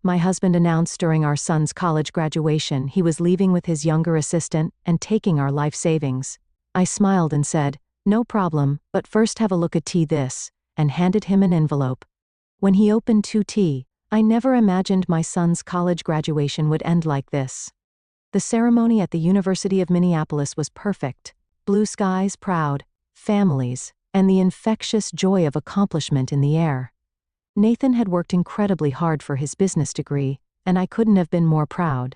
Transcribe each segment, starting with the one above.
my husband announced during our son's college graduation he was leaving with his younger assistant and taking our life savings. I smiled and said, "No problem, but first have a look at this," and handed him an envelope. When he opened 2T, I never imagined my son's college graduation would end like this. The ceremony at the University of Minneapolis was perfect. Blue skies, proud families, and the infectious joy of accomplishment in the air. Nathan had worked incredibly hard for his business degree, and I couldn't have been more proud.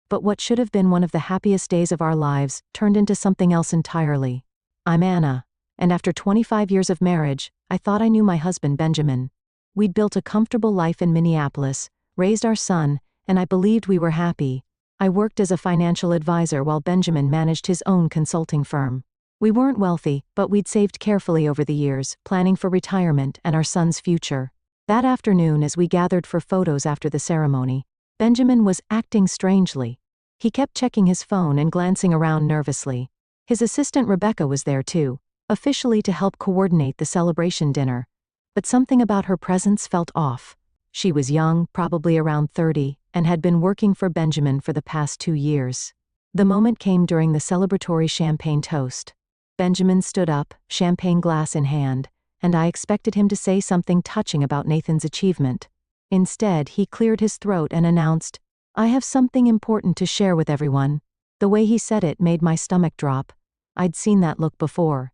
But what should have been one of the happiest days of our lives turned into something else entirely. I'm Anna, and after 25 years of marriage, I thought I knew my husband Benjamin. We'd built a comfortable life in Minneapolis, raised our son, and I believed we were happy. I worked as a financial advisor while Benjamin managed his own consulting firm. We weren't wealthy, but we'd saved carefully over the years, planning for retirement and our son's future. That afternoon, as we gathered for photos after the ceremony, Benjamin was acting strangely. He kept checking his phone and glancing around nervously. His assistant Rebecca was there too, officially to help coordinate the celebration dinner. But something about her presence felt off. She was young, probably around 30, and had been working for Benjamin for the past 2 years. The moment came during the celebratory champagne toast. Benjamin stood up, champagne glass in hand, and I expected him to say something touching about Nathan's achievement. Instead, he cleared his throat and announced, "I have something important to share with everyone." The way he said it made my stomach drop. I'd seen that look before.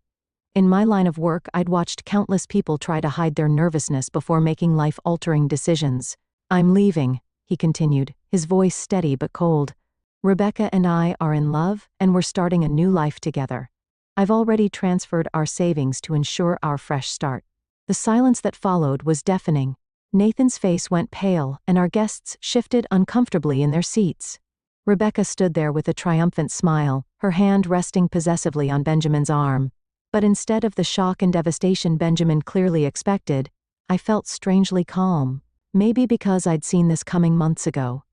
In my line of work, I'd watched countless people try to hide their nervousness before making life-altering decisions. "I'm leaving," he continued, his voice steady but cold. "Rebecca and I are in love, and we're starting a new life together. I've already transferred our savings to ensure our fresh start." The silence that followed was deafening. Nathan's face went pale, and our guests shifted uncomfortably in their seats. Rebecca stood there with a triumphant smile, her hand resting possessively on Benjamin's arm. But instead of the shock and devastation Benjamin clearly expected, I felt strangely calm. Maybe because I'd seen this coming months ago.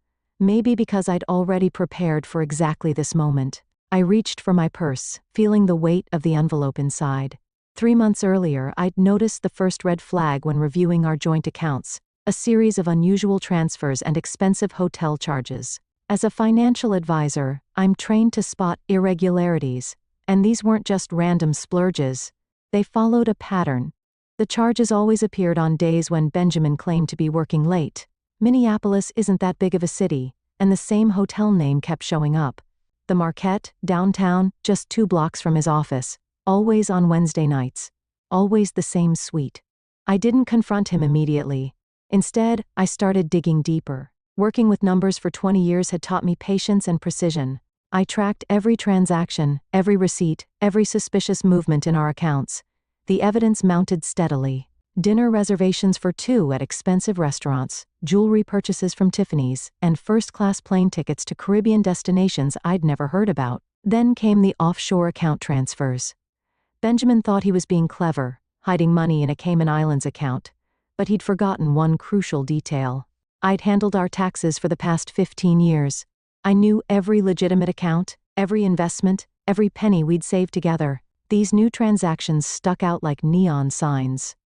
Maybe because I'd already prepared for exactly this moment. I reached for my purse, feeling the weight of the envelope inside. 3 months earlier, I'd noticed the first red flag when reviewing our joint accounts, a series of unusual transfers and expensive hotel charges. As a financial advisor, I'm trained to spot irregularities, and these weren't just random splurges. They followed a pattern. The charges always appeared on days when Benjamin claimed to be working late. Minneapolis isn't that big of a city, and the same hotel name kept showing up. The Marquette, downtown, just 2 blocks from his office, always on Wednesday nights. Always the same suite. I didn't confront him immediately. Instead, I started digging deeper. Working with numbers for 20 years had taught me patience and precision. I tracked every transaction, every receipt, every suspicious movement in our accounts. The evidence mounted steadily. Dinner reservations for 2 at expensive restaurants, jewelry purchases from Tiffany's, and first-class plane tickets to Caribbean destinations I'd never heard about. Then came the offshore account transfers. Benjamin thought he was being clever, hiding money in a Cayman Islands account. But he'd forgotten one crucial detail. I'd handled our taxes for the past 15 years. I knew every legitimate account, every investment, every penny we'd saved together. These new transactions stuck out like neon signs.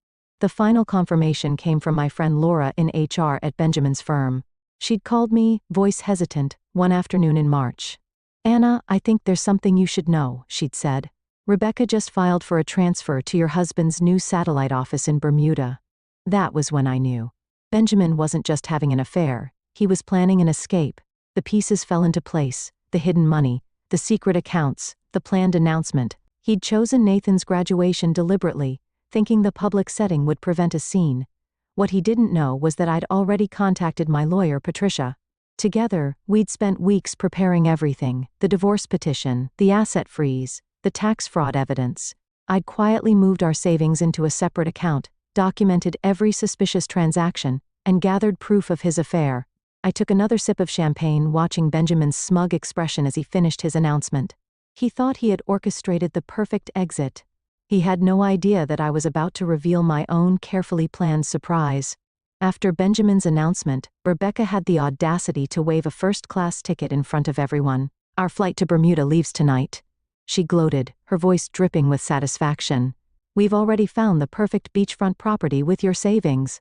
The final confirmation came from my friend Laura in HR at Benjamin's firm. She'd called me, voice hesitant, one afternoon in March. "Anna, I think there's something you should know," she'd said. "Rebecca just filed for a transfer to your husband's new satellite office in Bermuda." That was when I knew. Benjamin wasn't just having an affair, he was planning an escape. The pieces fell into place, the hidden money, the secret accounts, the planned announcement. He'd chosen Nathan's graduation deliberately, thinking the public setting would prevent a scene. What he didn't know was that I'd already contacted my lawyer, Patricia. Together, we'd spent weeks preparing everything: the divorce petition, the asset freeze, the tax fraud evidence. I'd quietly moved our savings into a separate account, documented every suspicious transaction, and gathered proof of his affair. I took another sip of champagne, watching Benjamin's smug expression as he finished his announcement. He thought he had orchestrated the perfect exit. He had no idea that I was about to reveal my own carefully planned surprise. After Benjamin's announcement, Rebecca had the audacity to wave a first-class ticket in front of everyone. "Our flight to Bermuda leaves tonight." She gloated, her voice dripping with satisfaction. "We've already found the perfect beachfront property with your savings."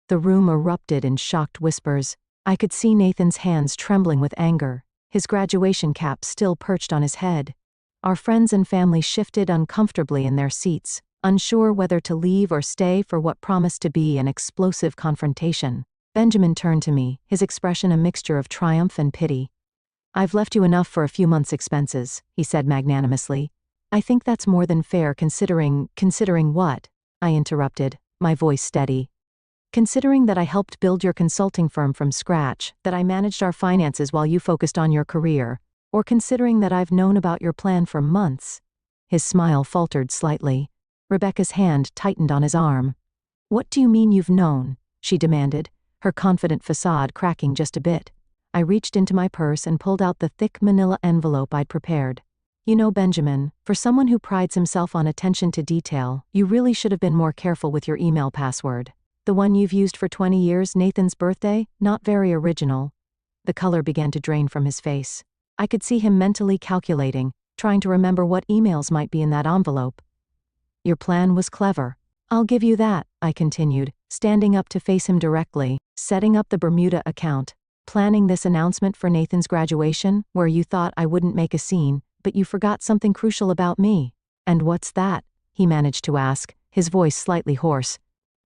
The room erupted in shocked whispers. I could see Nathan's hands trembling with anger, his graduation cap still perched on his head. Our friends and family shifted uncomfortably in their seats, unsure whether to leave or stay for what promised to be an explosive confrontation. Benjamin turned to me, his expression a mixture of triumph and pity. "I've left you enough for a few months' expenses," he said magnanimously. "I think that's more than fair considering what?" I interrupted, my voice steady. "Considering that I helped build your consulting firm from scratch, that I managed our finances while you focused on your career, or considering that I've known about your plan for months." His smile faltered slightly. Rebecca's hand tightened on his arm. "What do you mean you've known?" she demanded, her confident facade cracking just a bit. I reached into my purse and pulled out the thick manila envelope I'd prepared. "You know, Benjamin, for someone who prides himself on attention to detail, you really should have been more careful with your email password. The one you've used for 20 years, Nathan's birthday, not very original." The color began to drain from his face. I could see him mentally calculating, trying to remember what emails might be in that envelope. "Your plan was clever. I'll give you that," I continued, standing up to face him directly. "Setting up the Bermuda account, planning this announcement for Nathan's graduation, where you thought I wouldn't make a scene, but you forgot something crucial about me." "And what's that?" he managed to ask, his voice slightly hoarse.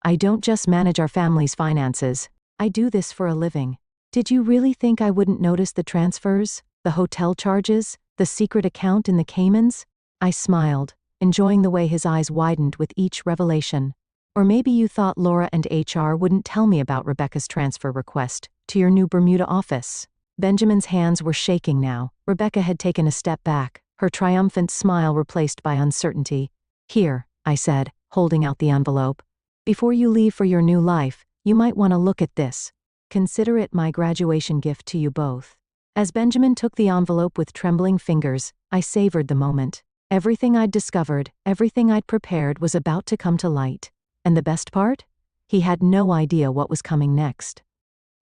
"I don't just manage our family's finances. I do this for a living. Did you really think I wouldn't notice the transfers, the hotel charges, the secret account in the Caymans?" I smiled, enjoying the way his eyes widened with each revelation. "Or maybe you thought Laura and HR wouldn't tell me about Rebecca's transfer request to your new Bermuda office." Benjamin's hands were shaking now. Rebecca had taken a step back, her triumphant smile replaced by uncertainty. "Here," I said, holding out the envelope. "Before you leave for your new life, you might want to look at this. Consider it my graduation gift to you both." As Benjamin took the envelope with trembling fingers, I savored the moment. Everything I'd discovered, everything I'd prepared was about to come to light. And the best part? He had no idea what was coming next.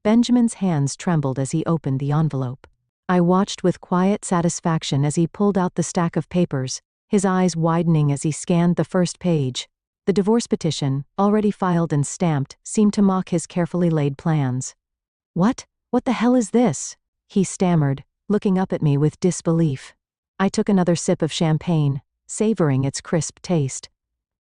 Benjamin's hands trembled as he opened the envelope. I watched with quiet satisfaction as he pulled out the stack of papers, his eyes widening as he scanned the first page. The divorce petition, already filed and stamped, seemed to mock his carefully laid plans. What the hell is this?" he stammered, looking up at me with disbelief. I took another sip of champagne, savoring its crisp taste.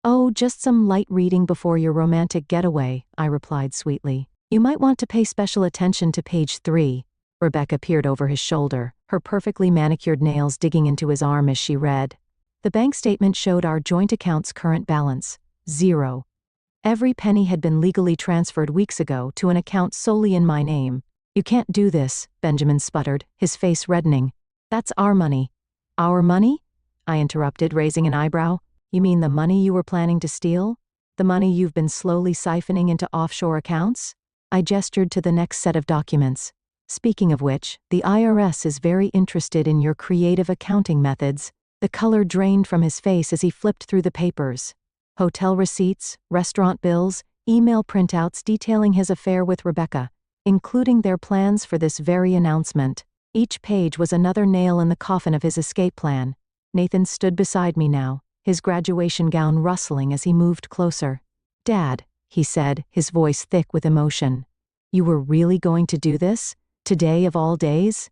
"Oh, just some light reading before your romantic getaway," I replied sweetly. "You might want to pay special attention to page 3. Rebecca peered over his shoulder, her perfectly manicured nails digging into his arm as she read. The bank statement showed our joint account's current balance. 0. Every penny had been legally transferred weeks ago to an account solely in my name. "You can't do this," Benjamin sputtered, his face reddening. "That's our money." "Our money?" I interrupted, raising an eyebrow. "You mean the money you were planning to steal? The money you've been slowly siphoning into offshore accounts?" I gestured to the next set of documents. "Speaking of which, the IRS is very interested in your creative accounting methods." The color drained from his face as he flipped through the papers. Hotel receipts, restaurant bills, email printouts detailing his affair with Rebecca, including their plans for this very announcement. Each page was another nail in the coffin of his escape plan. Nathan stood beside me now, his graduation gown rustling as he moved closer. "Dad," he said, his voice thick with emotion. "You were really going to do this? Today of all days?"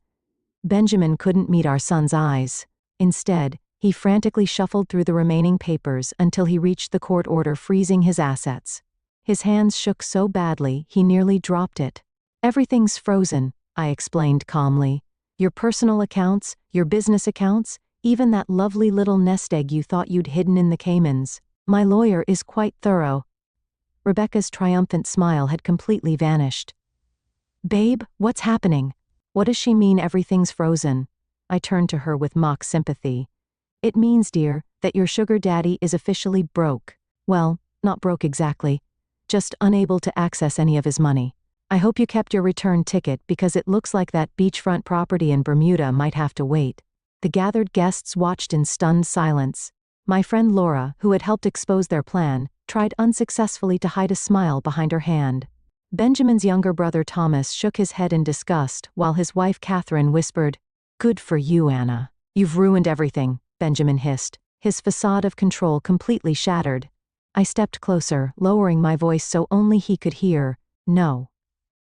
Benjamin couldn't meet our son's eyes. Instead, he frantically shuffled through the remaining papers until he reached the court order freezing his assets. His hands shook so badly he nearly dropped it. "Everything's frozen," I explained calmly. "Your personal accounts, your business accounts, even that lovely little nest egg you thought you'd hidden in the Caymans. My lawyer is quite thorough." Rebecca's triumphant smile had completely vanished. "Babe, what's happening? What does she mean everything's frozen?" I turned to her with mock sympathy. "It means, dear, that your sugar daddy is officially broke. Well, not broke exactly. Just unable to access any of his money. I hope you kept your return ticket because it looks like that beachfront property in Bermuda might have to wait." The gathered guests watched in stunned silence. My friend Laura, who had helped expose their plan, tried unsuccessfully to hide a smile behind her hand. Benjamin's younger brother Thomas shook his head in disgust while his wife Catherine whispered, "Good for you, Anna. You've ruined everything," Benjamin hissed, his facade of control completely shattered. I stepped closer, lowering my voice so only he could hear. "No.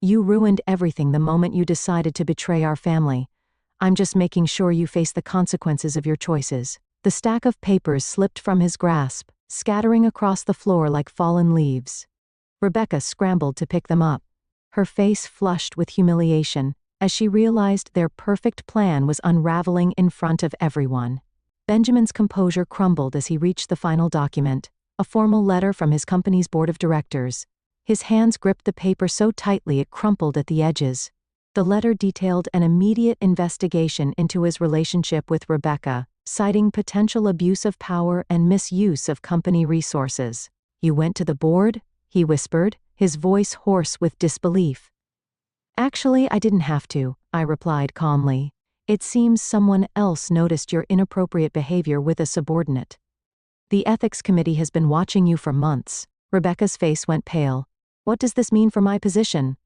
You ruined everything the moment you decided to betray our family. I'm just making sure you face the consequences of your choices." The stack of papers slipped from his grasp, scattering across the floor like fallen leaves. Rebecca scrambled to pick them up. Her face flushed with humiliation as she realized their perfect plan was unraveling in front of everyone. Benjamin's composure crumbled as he reached the final document, a formal letter from his company's board of directors. His hands gripped the paper so tightly it crumpled at the edges. The letter detailed an immediate investigation into his relationship with Rebecca, citing potential abuse of power and misuse of company resources. "You went to the board?" he whispered, his voice hoarse with disbelief. "Actually, I didn't have to," I replied calmly. "It seems someone else noticed your inappropriate behavior with a subordinate. The ethics committee has been watching you for months." Rebecca's face went pale. "What does this mean for my position?"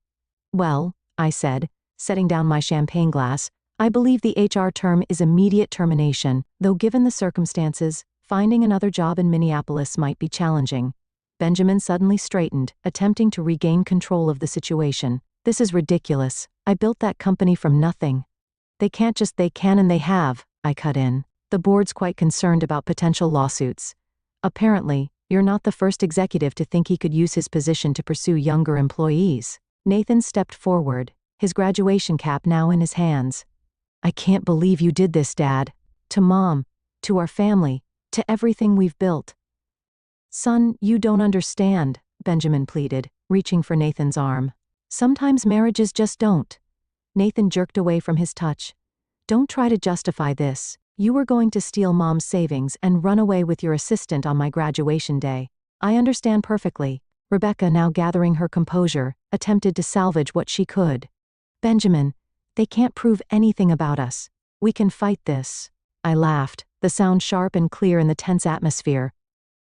"Well," I said, setting down my champagne glass, "I believe the HR term is immediate termination, though given the circumstances, finding another job in Minneapolis might be challenging." Benjamin suddenly straightened, attempting to regain control of the situation. "This is ridiculous. I built that company from nothing." They can and they have," I cut in. "The board's quite concerned about potential lawsuits. Apparently, you're not the first executive to think he could use his position to pursue younger employees." Nathan stepped forward, his graduation cap now in his hands. "I can't believe you did this, Dad. To Mom, to our family, to everything we've built." "Son, you don't understand," Benjamin pleaded, reaching for Nathan's arm. "Sometimes marriages just don't." Nathan jerked away from his touch. "Don't try to justify this. You were going to steal Mom's savings and run away with your assistant on my graduation day. I understand perfectly." Rebecca, now gathering her composure, attempted to salvage what she could. "Benjamin, they can't prove anything about us. We can fight this." I laughed, the sound sharp and clear in the tense atmosphere.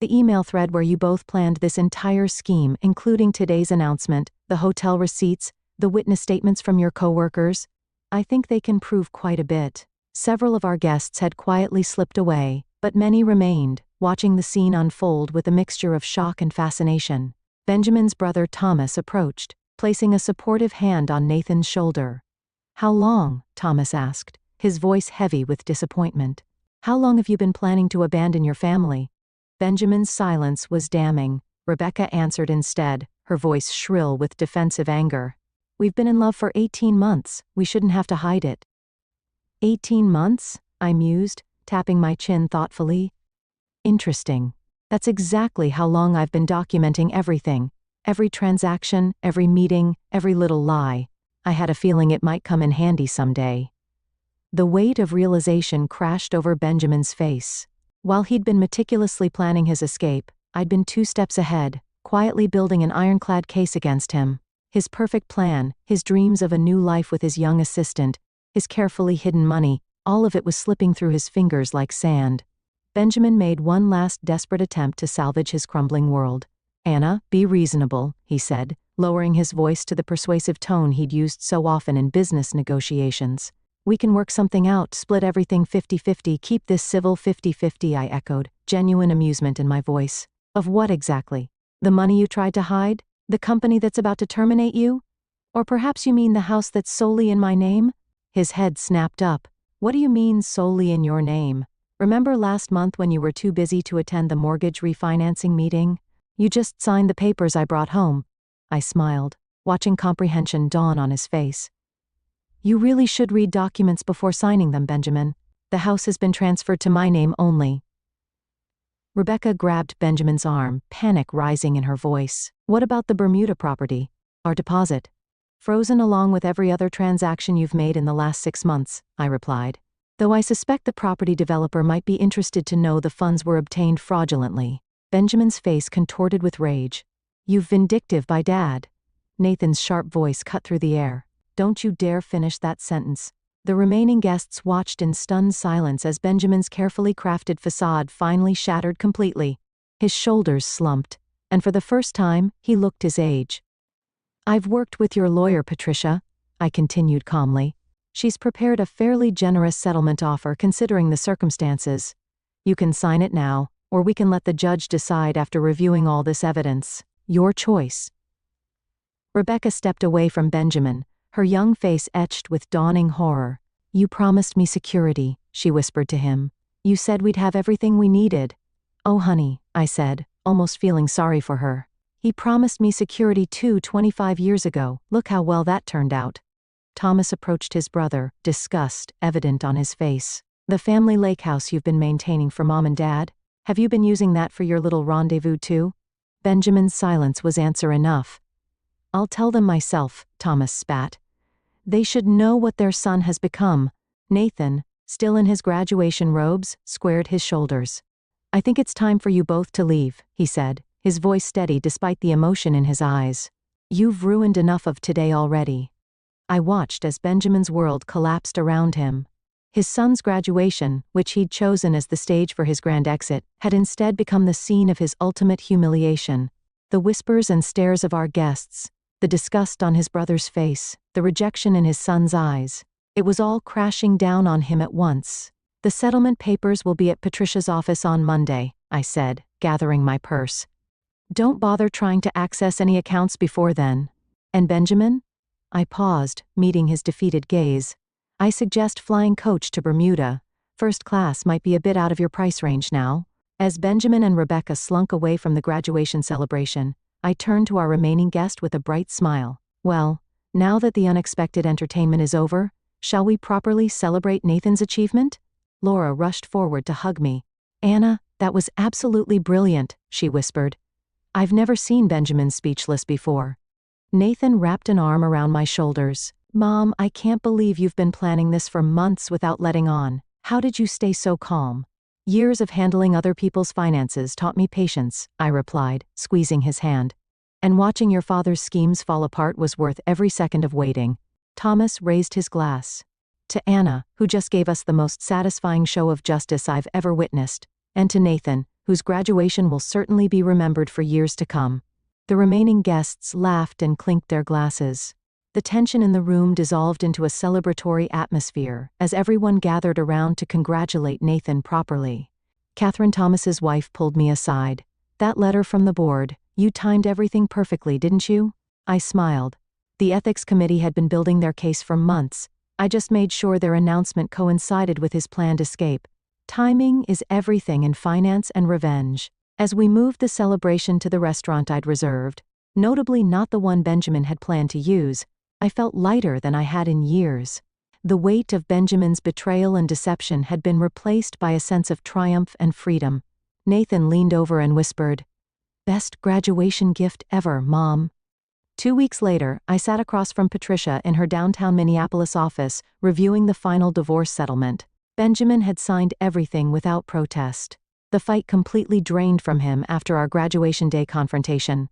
"The email thread where you both planned this entire scheme, including today's announcement, the hotel receipts, the witness statements from your coworkers, I think they can prove quite a bit." Several of our guests had quietly slipped away, but many remained, watching the scene unfold with a mixture of shock and fascination. Benjamin's brother Thomas approached, placing a supportive hand on Nathan's shoulder. "How long?" Thomas asked, his voice heavy with disappointment. "How long have you been planning to abandon your family?" Benjamin's silence was damning. Rebecca answered instead, her voice shrill with defensive anger. "We've been in love for 18 months. We shouldn't have to hide it." 18 months? I mused, tapping my chin thoughtfully. "Interesting. That's exactly how long I've been documenting everything. Every transaction, every meeting, every little lie. I had a feeling it might come in handy someday." The weight of realization crashed over Benjamin's face. While he'd been meticulously planning his escape, I'd been 2 steps ahead, quietly building an ironclad case against him. His perfect plan, his dreams of a new life with his young assistant, his carefully hidden money, all of it was slipping through his fingers like sand. Benjamin made one last desperate attempt to salvage his crumbling world. "Anna, be reasonable," he said, lowering his voice to the persuasive tone he'd used so often in business negotiations. "We can work something out, split everything 50-50, keep this civil 50-50, I echoed, genuine amusement in my voice. "Of what exactly? The money you tried to hide? The company that's about to terminate you? Or perhaps you mean the house that's solely in my name?" His head snapped up. "What do you mean solely in your name? Remember last month when you were too busy to attend the mortgage refinancing meeting? You just signed the papers I brought home." I smiled, watching comprehension dawn on his face. "You really should read documents before signing them, Benjamin. The house has been transferred to my name only." Rebecca grabbed Benjamin's arm, panic rising in her voice. "What about the Bermuda property? Our deposit?" "Frozen along with every other transaction you've made in the last 6 months," I replied. "Though I suspect the property developer might be interested to know the funds were obtained fraudulently." Benjamin's face contorted with rage. "You've vindictive by Dad." Nathan's sharp voice cut through the air. "Don't you dare finish that sentence." The remaining guests watched in stunned silence as Benjamin's carefully crafted facade finally shattered completely. His shoulders slumped, and for the first time, he looked his age. "I've worked with your lawyer, Patricia," I continued calmly. "She's prepared a fairly generous settlement offer considering the circumstances. You can sign it now, or we can let the judge decide after reviewing all this evidence. Your choice." Rebecca stepped away from Benjamin, her young face etched with dawning horror. "You promised me security," she whispered to him. "You said we'd have everything we needed." "Oh honey," I said, almost feeling sorry for her. "He promised me security too 25 years ago, look how well that turned out." Thomas approached his brother, disgust evident on his face. "The family lake house you've been maintaining for Mom and Dad? Have you been using that for your little rendezvous too?" Benjamin's silence was answer enough. "I'll tell them myself," Thomas spat. "They should know what their son has become." Nathan, still in his graduation robes, squared his shoulders. "I think it's time for you both to leave," he said, his voice steady despite the emotion in his eyes. "You've ruined enough of today already." I watched as Benjamin's world collapsed around him. His son's graduation, which he'd chosen as the stage for his grand exit, had instead become the scene of his ultimate humiliation. The whispers and stares of our guests, the disgust on his brother's face, the rejection in his son's eyes. It was all crashing down on him at once. "The settlement papers will be at Patricia's office on Monday," I said, gathering my purse. "Don't bother trying to access any accounts before then." "And Benjamin?" I paused, meeting his defeated gaze. "I suggest flying coach to Bermuda. First class might be a bit out of your price range now." As Benjamin and Rebecca slunk away from the graduation celebration, I turned to our remaining guest with a bright smile. "Well, now that the unexpected entertainment is over, shall we properly celebrate Nathan's achievement?" Laura rushed forward to hug me. "Anna, that was absolutely brilliant," she whispered. I've never seen Benjamin speechless before. Nathan wrapped an arm around my shoulders. "Mom, I can't believe you've been planning this for months without letting on. How did you stay so calm?" "Years of handling other people's finances taught me patience," I replied, squeezing his hand. "And watching your father's schemes fall apart was worth every second of waiting." Thomas raised his glass. "To Anna, who just gave us the most satisfying show of justice I've ever witnessed, and to Nathan, whose graduation will certainly be remembered for years to come." The remaining guests laughed and clinked their glasses. The tension in the room dissolved into a celebratory atmosphere as everyone gathered around to congratulate Nathan properly. Catherine Thomas's wife pulled me aside. "That letter from the board, you timed everything perfectly, didn't you?" I smiled. The ethics committee had been building their case for months. I just made sure their announcement coincided with his planned escape. Timing is everything in finance and revenge. As we moved the celebration to the restaurant I'd reserved, notably not the one Benjamin had planned to use, I felt lighter than I had in years. The weight of Benjamin's betrayal and deception had been replaced by a sense of triumph and freedom. Nathan leaned over and whispered, "Best graduation gift ever, Mom." 2 weeks later, I sat across from Patricia in her downtown Minneapolis office, reviewing the final divorce settlement. Benjamin had signed everything without protest. The fight completely drained from him after our graduation day confrontation.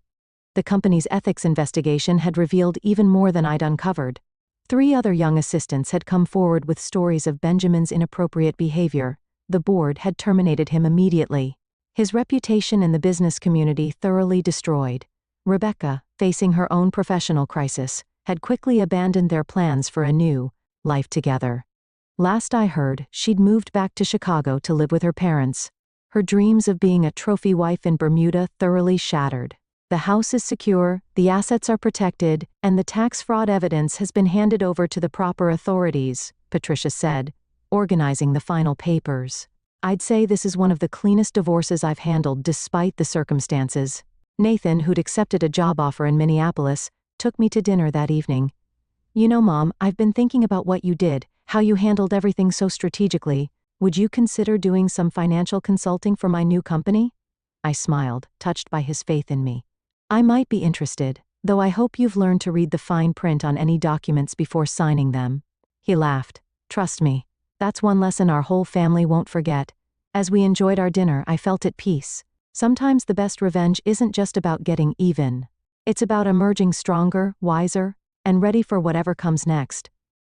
The company's ethics investigation had revealed even more than I'd uncovered. 3 other young assistants had come forward with stories of Benjamin's inappropriate behavior. The board had terminated him immediately. His reputation in the business community thoroughly destroyed. Rebecca, facing her own professional crisis, had quickly abandoned their plans for a new life together. Last I heard, she'd moved back to Chicago to live with her parents. Her dreams of being a trophy wife in Bermuda thoroughly shattered. "The house is secure, the assets are protected, and the tax fraud evidence has been handed over to the proper authorities," Patricia said, organizing the final papers. "I'd say this is one of the cleanest divorces I've handled despite the circumstances." Nathan, who'd accepted a job offer in Minneapolis, took me to dinner that evening. "You know, Mom, I've been thinking about what you did, how you handled everything so strategically. Would you consider doing some financial consulting for my new company?" I smiled, touched by his faith in me. "I might be interested, though I hope you've learned to read the fine print on any documents before signing them." He laughed. "Trust me, that's one lesson our whole family won't forget." As we enjoyed our dinner, I felt at peace. Sometimes the best revenge isn't just about getting even. It's about emerging stronger, wiser, and ready for whatever comes next.